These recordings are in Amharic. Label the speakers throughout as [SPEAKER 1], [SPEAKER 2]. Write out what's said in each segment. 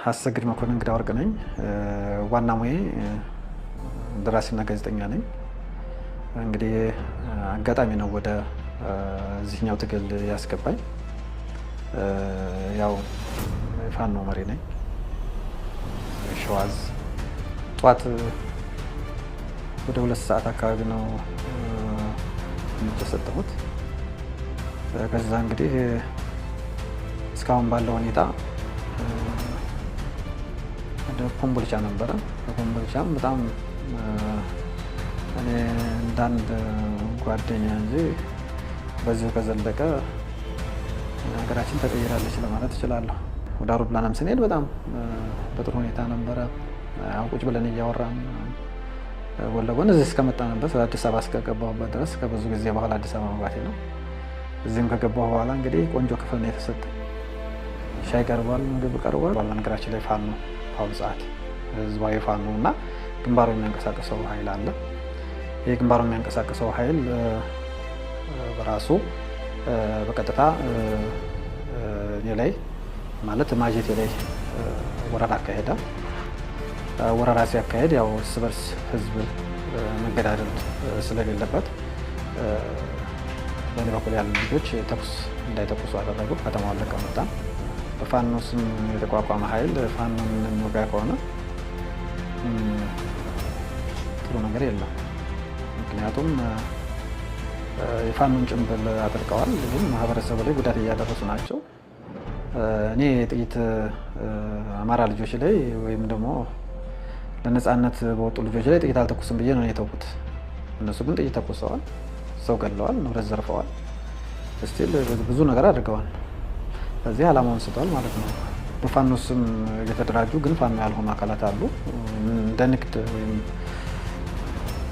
[SPEAKER 1] አሰግድ መኮንን እንግዳ ወርቅ ነኝ። ዋና ሙያዬ ደራሲና ጋዜጠኛ ነኝ። እንግዲህ አጋጣሚ ነው ወደ እዚህኛው ትግል ያስገባኝ። ያው ፋኖ መሪ ነኝ። ሸዋዝ ጠዋት ወደ 2 ሰዓት አካባቢ ነው የተሰጠሁት። ከዛ እንግዲህ እስካሁን ባለው ሁኔታ ወደ ኮምቦልቻ ነበረ። ኮምቦልቻም በጣም እኔ እንዳንድ ጓደኛ እንጂ በዚሁ ከዘለቀ ሀገራችን ተቀይራለች ለማለት እችላለሁ። ወደ አውሮፕላንም ስንሄድ በጣም በጥሩ ሁኔታ ነበረ። ቁጭ ብለን እያወራን ጎን ለጎን እዚህ እስከመጣንበት አዲስ አበባ እስከገባሁበት ድረስ ከብዙ ጊዜ በኋላ አዲስ አበባ መግባቴ ነው። እዚህም ከገባሁ በኋላ እንግዲህ ቆንጆ ክፍል ነው የተሰጠ። ሻይ ቀርቧል፣ ምግብ ቀርቧል። በነገራችን ላይ ፋኖ በአሁኑ ሰዓት ህዝባዊ ፋኖ እና ግንባሩ የሚያንቀሳቅሰው ኃይል አለ። ይህ ግንባሩ የሚያንቀሳቅሰው ኃይል በራሱ በቀጥታ እኔ ላይ ማለት ማጀቴ ላይ ወረራ አካሄደ። ወረራ ሲያካሄድ ያው እርስ በርስ ህዝብ መገዳደል ስለሌለበት በእኔ በኩል ያሉ ልጆች ተኩስ እንዳይተኩሱ አደረጉ። ከተማውን ለቀው መጣን። በፋኖ ስም የተቋቋመ ኃይል ፋኖን የሚወጋ ከሆነ ጥሩ ነገር የለም። ምክንያቱም የፋኖን ጭንብል አጥልቀዋል፣ ግን ማህበረሰቡ ላይ ጉዳት እያደረሱ ናቸው። እኔ ጥቂት አማራ ልጆች ላይ ወይም ደግሞ ለነፃነት በወጡ ልጆች ላይ ጥቂት አልተኩስም ብዬ ነው የተውኩት። እነሱ ግን ጥቂት ተኩሰዋል፣ ሰው ገለዋል፣ ንብረት ዘርፈዋል፣ ስቲል ብዙ ነገር አድርገዋል። ስለዚህ ዓላማውን ስተዋል ማለት ነው። በፋኖ ስም እየተደራጁ ግን ፋኖ ያልሆኑ አካላት አሉ። እንደ ንግድ ወይም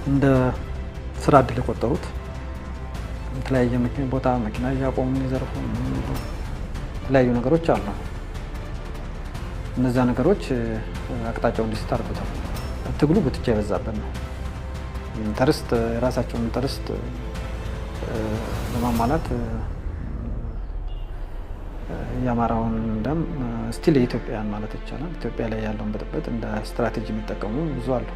[SPEAKER 1] እንደ ስራ እድል የቆጠሩት የተለያየ ቦታ መኪና እያቆሙ የሚዘርፉ የተለያዩ ነገሮች አሉ። እነዚያ ነገሮች አቅጣጫው እንዲስት አድርጎታል። ትግሉ ብትቻ የበዛበት ነው። ኢንተርስት የራሳቸውን ኢንተርስት ለማሟላት የአማራውን ደም ስቲል የኢትዮጵያን ማለት ይቻላል ኢትዮጵያ ላይ ያለውን ብጥብጥ እንደ ስትራቴጂ የሚጠቀሙ ብዙ አሉ።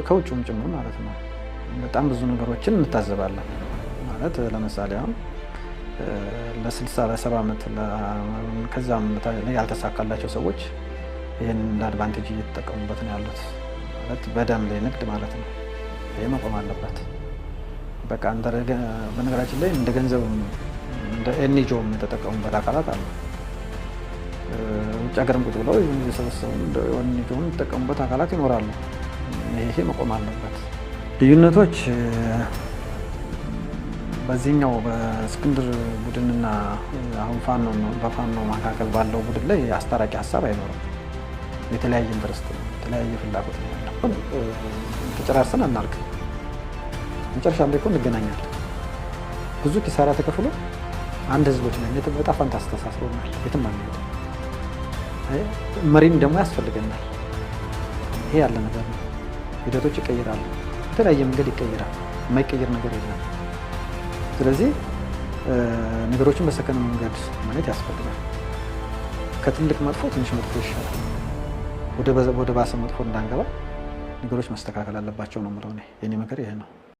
[SPEAKER 1] ከውጭም ጭምር ማለት ነው። በጣም ብዙ ነገሮችን እንታዘባለን። ማለት ለምሳሌ አሁን ለ60 ለ70 ዓመት ከዛም ያልተሳካላቸው ሰዎች ይህን ለአድቫንቴጅ እየተጠቀሙበት ነው ያሉት። ማለት በደም ላይ ንግድ ማለት ነው። ይህ መቆም አለበት። በቃ በነገራችን ላይ እንደ ገንዘብ እንደ ኤንጂኦም የተጠቀሙበት አካላት አሉ። ውጭ ሀገርም ቁጭ ብለው የሰበሰቡ እንደ ኤንጂኦም የተጠቀሙበት አካላት ይኖራሉ። ይሄ መቆም አለበት። ልዩነቶች በዚህኛው በእስክንድር ቡድንና አሁን በፋኖ መካከል ባለው ቡድን ላይ አስታራቂ ሀሳብ አይኖርም። የተለያየ ኢንተረስት ነው፣ የተለያየ ፍላጎት ነው ያለው። ተጨራርሰን አናልቅ። መጨረሻ ላይ እኮ እንገናኛለን። ብዙ ኪሳራ ተከፍሎ አንድ ህዝቦች ነን። በጣም ፋንታ አስተሳስሮናል። የትም አንሄድም። መሪም ደግሞ ያስፈልገናል። ይሄ ያለ ነገር ነው። ሂደቶች ይቀይራሉ። የተለያየ መንገድ ይቀይራል። የማይቀይር ነገር የለም። ስለዚህ ነገሮችን በሰከነ መንገድ ማየት ያስፈልጋል። ከትልቅ መጥፎ ትንሽ መጥፎ ይሻላል። ወደ ባሰ መጥፎ እንዳንገባ ነገሮች መስተካከል አለባቸው ነው የምለው። የኔ ምክር ይሄ ነው።